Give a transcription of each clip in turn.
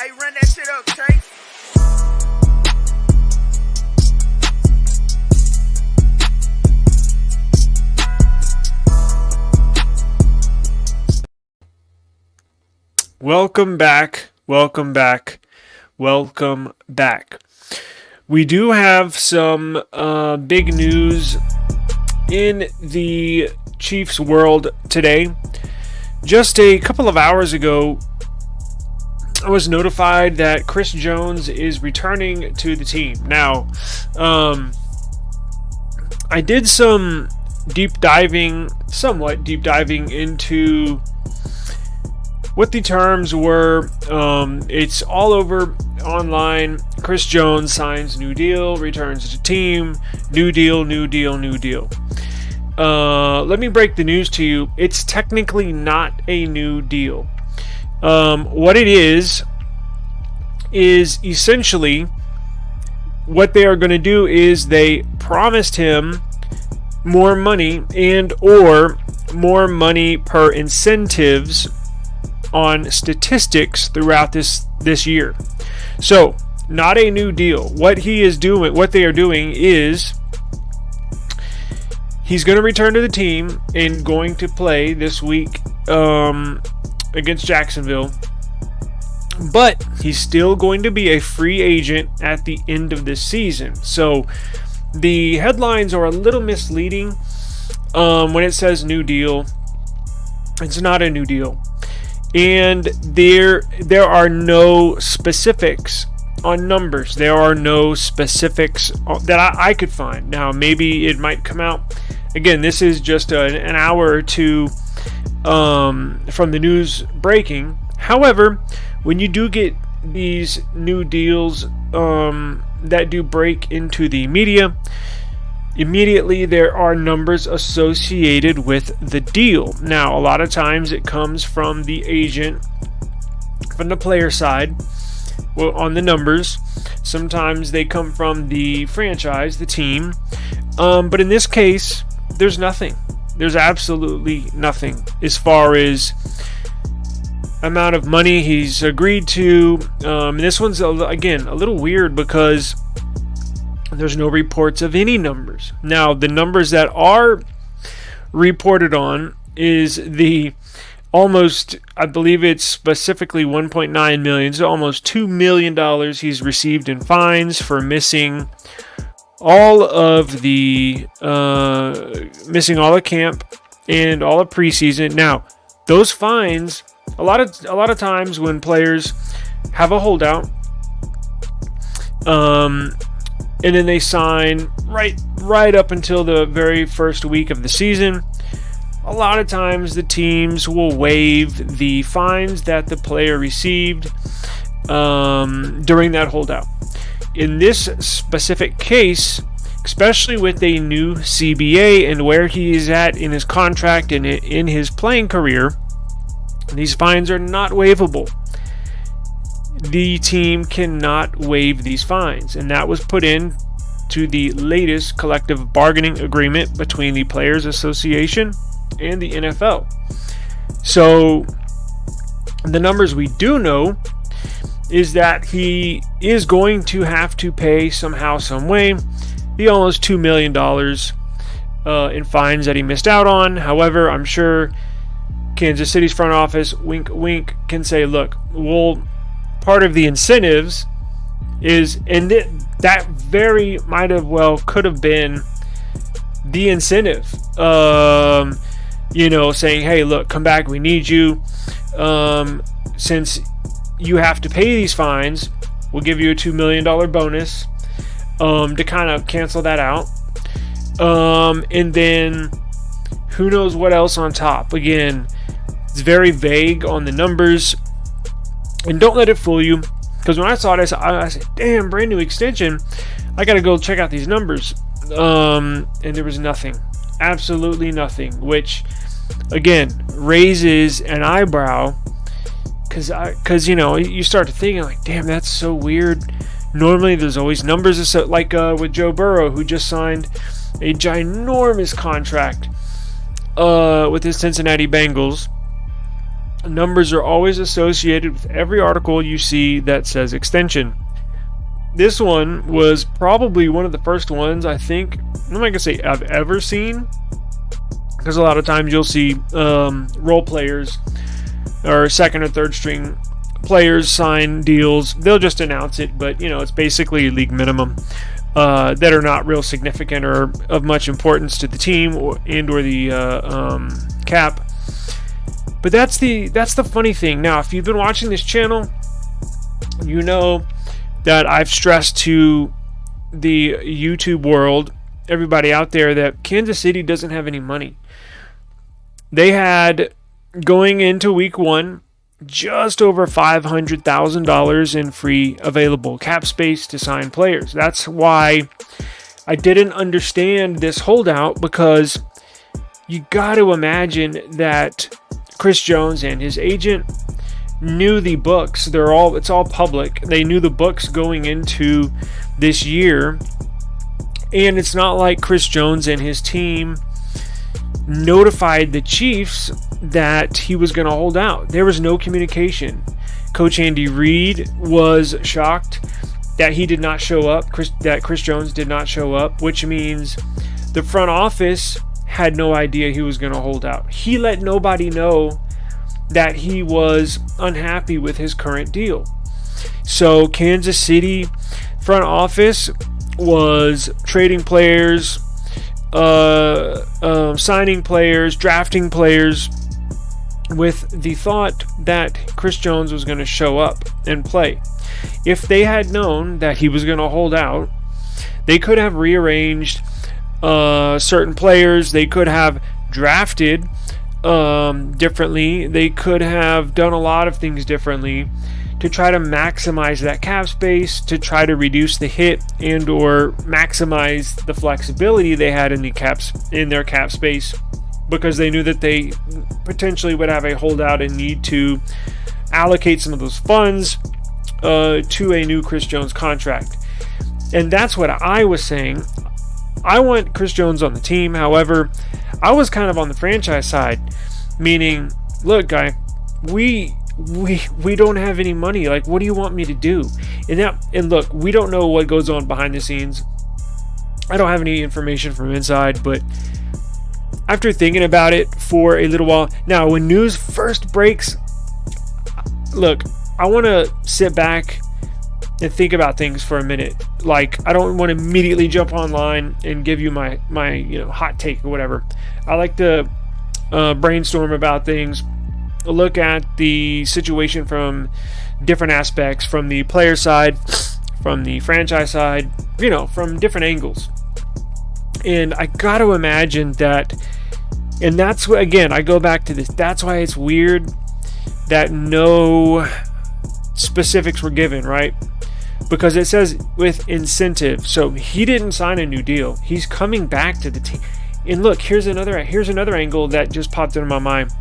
Hey, run that shit up, Trey. Welcome back. We do have some big news in the Chiefs world today. Just a couple of hours ago, I was notified that Chris Jones is returning to the team. Now, I did some somewhat deep diving into what the terms were. It's all over online. Chris Jones signs new deal, returns to team, new deal. Let me break the news to you. It's technically not a new deal. What it is essentially what they are going to do is they promised him more money and or more money per incentives on statistics throughout this year. So, not a new deal. What they are doing is he's going to return to the team and going to play this week against Jacksonville. But he's still going to be a free agent at the end of this season. So the headlines are a little misleading when it says new deal. It's not a new deal. And there are no specifics on numbers. There are no specifics that I could find. Now, maybe it might come out. Again, this is just an hour or two from the news breaking. However, when you do get these new deals that do break into the media, immediately there are numbers associated with the deal. Now, a lot of times it comes from the agent, from the player side, on the numbers. Sometimes they come from the franchise, the team. But in this case, there's nothing. There's absolutely nothing as far as amount of money he's agreed to. And this one's, again, a little weird because there's no reports of any numbers. Now, the numbers that are reported on is the almost, I believe it's specifically $1.9 million, so almost $2 million he's received in fines for missing all of the camp and all of preseason. Now, those fines, a lot of times when players have a holdout, and then they sign right up until the very first week of the season, a lot of times the teams will waive the fines that the player received during that holdout. In this specific case, especially with a new CBA and where he is at in his contract and in his playing career, these fines are not waivable. The team cannot waive these fines, and that was put in to the latest collective bargaining agreement between the Players Association and the NFL. So the numbers we do know is that he is going to have to pay somehow, some way, the almost $2 million in fines that he missed out on. However, I'm sure Kansas City's front office, wink, wink, can say, look, part of the incentives is, and that very might have could have been the incentive, saying, hey, look, come back, we need you. Since you have to pay these fines, we'll give you a $2 million bonus to kind of cancel that out. And then who knows what else on top. Again, it's very vague on the numbers. And don't let it fool you, because when I saw this, I said, damn, brand new extension. I got to go check out these numbers. And there was nothing. Absolutely nothing. Which, again, raises an eyebrow. Because you start to think, like, damn, that's so weird. Normally, there's always numbers. Like with Joe Burrow, who just signed a ginormous contract with his Cincinnati Bengals. numbers are always associated with every article you see that says extension. This one was probably one of the first ones I think, I'm not going to say I've ever seen, because a lot of times you'll see role players or second or third string players sign deals. They'll just announce it, but it's basically league minimum that are not real significant or of much importance to the team or the cap. But that's the funny thing. Now, if you've been watching this channel, you know that I've stressed to the YouTube world, everybody out there, that Kansas City doesn't have any money. They had, going into week 1, just over $500,000 in free available cap space to sign players. That's why I didn't understand this holdout, because you got to imagine that Chris Jones and his agent knew the books. It's all public. They knew the books going into this year. And it's not like Chris Jones and his team notified the Chiefs that he was going to hold out. There was no communication. Coach Andy Reid was shocked that he did not show up, that Chris Jones did not show up, which means the front office had no idea he was going to hold out. He let nobody know that he was unhappy with his current deal. So Kansas City front office was trading players, signing players, drafting players, with the thought that Chris Jones was going to show up and play. If they had known that he was going to hold out, they could have rearranged certain players. They could have drafted differently. They could have done a lot of things differently to try to maximize that cap space, to try to reduce the hit and or maximize the flexibility they had in their cap space, because they knew that they potentially would have a holdout and need to allocate some of those funds to a new Chris Jones contract. And that's what I was saying. I want Chris Jones on the team. However, I was kind of on the franchise side, meaning, look, guy, we don't have any money. Like, what do you want me to do? And look, we don't know what goes on behind the scenes. I don't have any information from inside, but after thinking about it for a little while, now when news first breaks, look, I want to sit back and think about things for a minute. Like, I don't want to immediately jump online and give you my hot take or whatever. I like to brainstorm about things, look at the situation from different aspects, from the player side, from the franchise side, from different angles. And I got to imagine that, and that's what, again, I go back to this, that's why it's weird that no specifics were given, right? Because it says with incentive. So he didn't sign a new deal. He's coming back to the team. And look, here's another angle that just popped into my mind.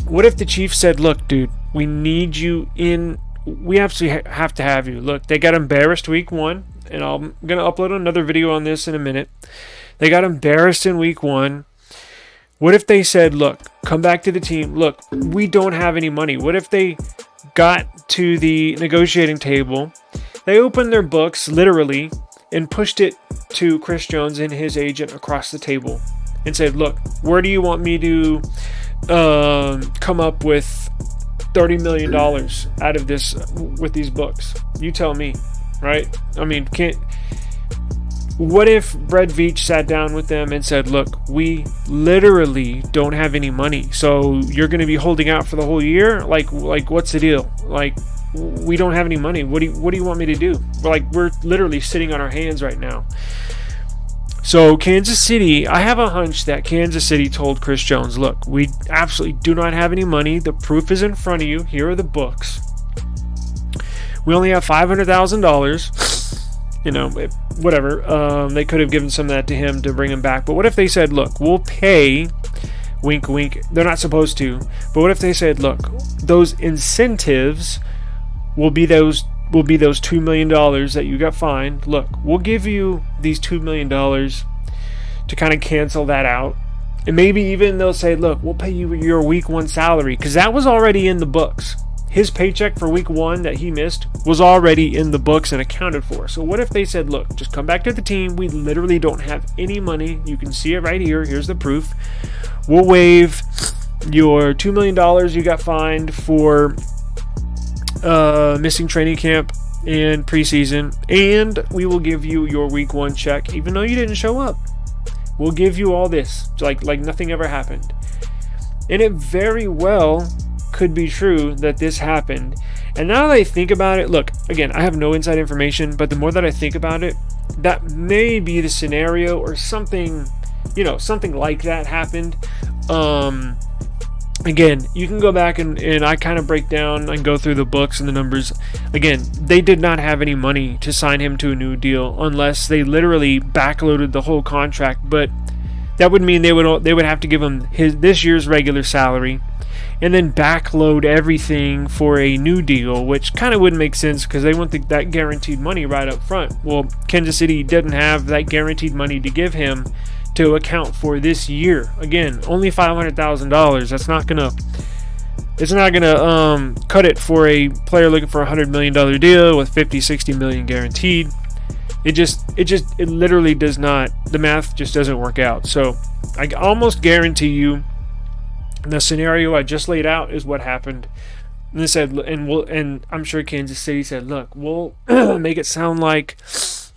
What if the Chiefs said, look, dude, we need you in. We absolutely have to have you. Look, they got embarrassed week 1, and I'm going to upload another video on this in a minute. They got embarrassed in week 1. What if they said, look, come back to the team. Look, we don't have any money. What if they got to the negotiating table, they opened their books, literally, and pushed it to Chris Jones and his agent across the table and said, look, where do you want me to come up with $30 million out of this with these books? You tell me, right? I mean, what if Brett Veach sat down with them and said, look, we literally don't have any money, so you're going to be holding out for the whole year? Like what's the deal? Like, we don't have any money. What do you want me to do? We're literally sitting on our hands right now. So Kansas City, I have a hunch that Kansas City told Chris Jones, look, we absolutely do not have any money. The proof is in front of you. Here are the books. We only have $500,000. Whatever. They could have given some of that to him to bring him back. But what if they said, look, we'll pay, wink, wink. They're not supposed to. But what if they said, look, those incentives will be those $2 million that you got fined. Look, we'll give you these $2 million to kind of cancel that out. And maybe even they'll say, look, we'll pay you your week 1 salary, because that was already in the books. His paycheck for week 1 that he missed was already in the books and accounted for. So what if they said, look, just come back to the team. We literally don't have any money. You can see it right here. Here's the proof. We'll waive your $2 million you got fined for missing training camp and preseason, and we will give you your week 1 check, even though you didn't show up. We'll give you all this, like nothing ever happened. And it very well could be true that this happened. And now that I think about it, look, again, I have no inside information, but the more that I think about it, that may be the scenario, or something, something like that happened. Again, you can go back and I kind of break down and go through the books and the numbers. Again, they did not have any money to sign him to a new deal unless they literally backloaded the whole contract. But that would mean they would have to give him this year's regular salary and then backload everything for a new deal, which kind of wouldn't make sense because they want that guaranteed money right up front. Well, Kansas City didn't have that guaranteed money to give him to account for this year. Again, only $500,000. It's not gonna cut it for a player looking for a $100 million deal with $50-60 million guaranteed. It literally does not. The math just doesn't work out. So I almost guarantee you, the scenario I just laid out is what happened. And they said, and I'm sure Kansas City said, look, we'll make it sound like,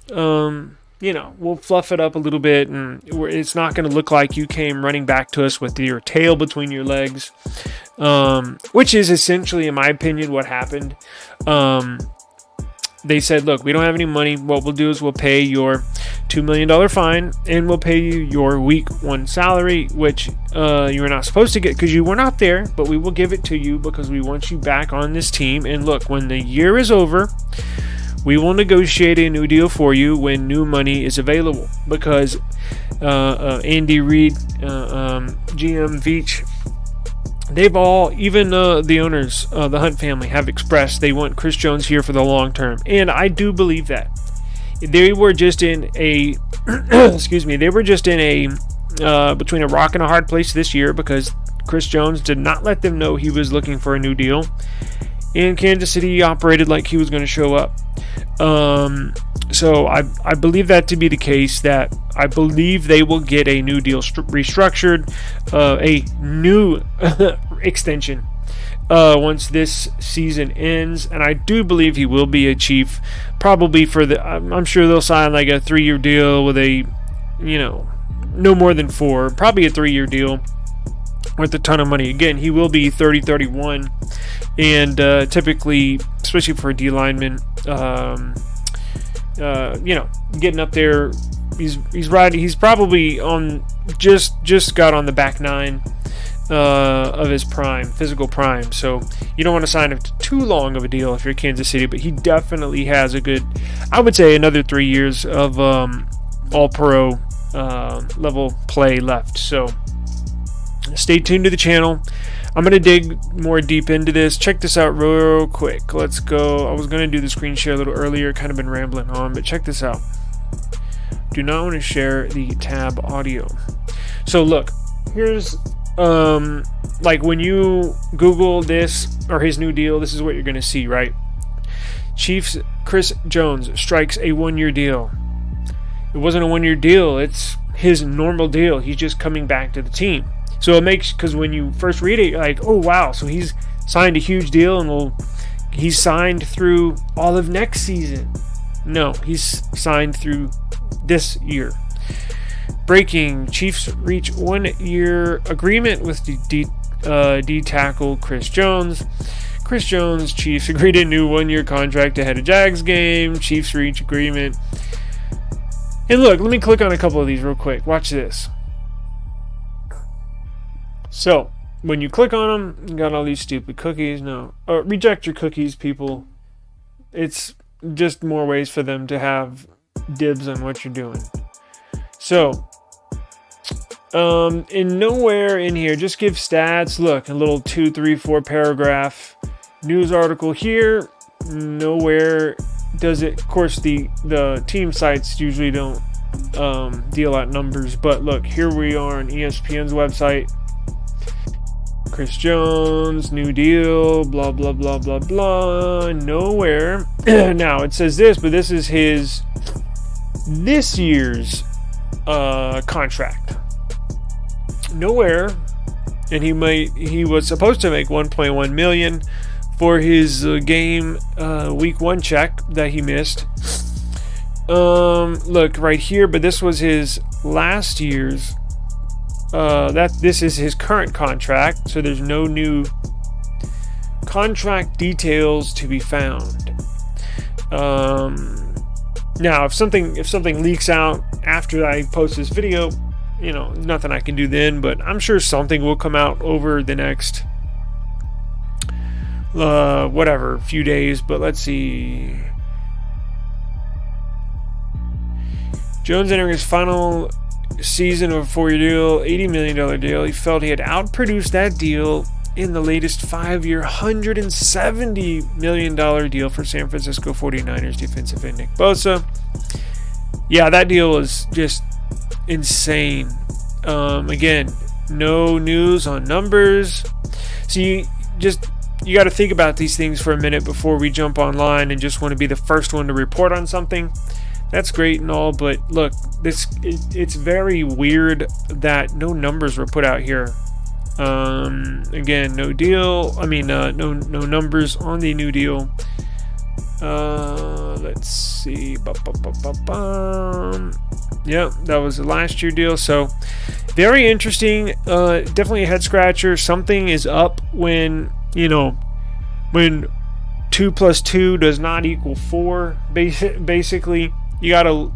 we'll fluff it up a little bit, and it's not going to look like you came running back to us with your tail between your legs, which is essentially, in my opinion, what happened. They said, look, we don't have any money. What we'll do is we'll pay your $2 million fine, and we'll pay you your week 1 salary, which you were not supposed to get because you were not there, but we will give it to you because we want you back on this team. And look, when the year is over, we will negotiate a new deal for you when new money is available, because Andy Reid, GM Veach, they've all, even the owners, the Hunt family, have expressed they want Chris Jones here for the long term. And I do believe that. They were just in a, between a rock and a hard place this year because Chris Jones did not let them know he was looking for a new deal. And Kansas City operated like he was going to show up. So I believe that to be the case, that I believe they will get a new deal restructured, a new extension once this season ends. And I do believe he will be a Chief, probably I'm sure they'll sign like a 3-year deal with a, no more than 4, probably a 3-year deal with a ton of money. Again, he will be 30-31, and typically, especially for a D lineman, getting up there, he's riding. He's probably on just got on the back 9 of his physical prime. So you don't want to sign him to too long of a deal if you're Kansas City, but he definitely has a good, I would say, another 3 years of all-pro level play left. So stay tuned to the channel. I'm going to dig more deep into this. Check this out real quick. Let's go. I was going to do the screen share a little earlier. Kind of been rambling on, but check this out. Do not want to share the tab audio. So look, here's like when you Google this or his new deal, this is what you're going to see, right? Chiefs Chris Jones strikes a 1-year deal. It wasn't a 1-year deal. It's his normal deal. He's just coming back to the team. So it makes, because when you first read it, you're like, oh wow, so he's signed a huge deal, and he's signed through all of next season. No, he's signed through this year. Breaking: Chiefs reach 1-year agreement with D tackle Chris Jones. Chris Jones, Chiefs agreed a new 1-year contract ahead of Jags game. Chiefs reach agreement. And look, let me click on a couple of these real quick. Watch this. So, when you click on them, you got all these stupid cookies. No. Reject your cookies, people. It's just more ways for them to have dibs on what you're doing. So, in nowhere in here, just give stats. Look, a little 2, 3, 4 paragraph news article here. Nowhere does it. Of course, the team sites usually don't deal at numbers. But look, here we are on ESPN's website. Chris Jones, new deal, blah, blah, blah, blah, blah. Nowhere. Now, it says this, but this is this year's contract. Nowhere. And he was supposed to make $1.1 million for his game week 1 check that he missed. Look right here, but this was his last year's. This is his current contract, so there's no new contract details to be found. Now, if something leaks out after I post this video, nothing I can do then, but I'm sure something will come out over the next few days. But let's see. Jones entering his final season of a 4-year deal, $80 million deal. He felt he had outproduced that deal in the latest 5-year, $170 million deal for San Francisco 49ers defensive end Nick Bosa. Yeah, that deal was just insane. Again, no news on numbers. So you got to think about these things for a minute before we jump online and just want to be the first one to report on something. That's great and all, but look, it's very weird that no numbers were put out here. Again, no deal. No numbers on the new deal. Let's see. Yeah, that was the last year deal. So very interesting. Definitely a head scratcher. Something is up when 2 plus 2 does not equal 4. Basically, you gotta,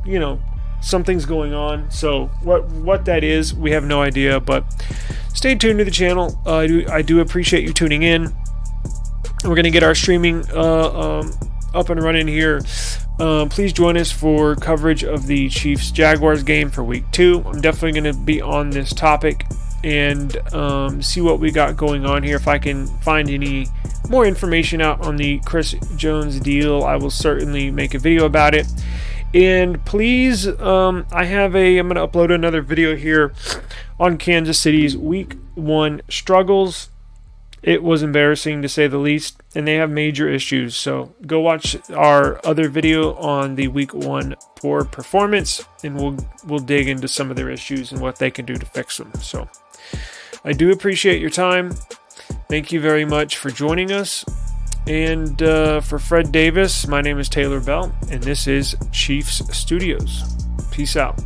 something's going on. So what that is, we have no idea. But stay tuned to the channel. I do appreciate you tuning in. We're gonna get our streaming up and running here. Please join us for coverage of the Chiefs Jaguars game for week 2. I'm definitely going to be on this topic and see what we got going on here. If I can find any more information out on the Chris Jones deal, I will certainly make a video about it. And please, I'm going to upload another video here on Kansas City's week 1 struggles. It was embarrassing to say the least, and they have major issues. So go watch our other video on the week 1 poor performance, and we'll dig into some of their issues and what they can do to fix them. So I do appreciate your time. Thank you very much for joining us. And for Fred Davis, my name is Taylor Bell, and this is Chiefs Studios. Peace out.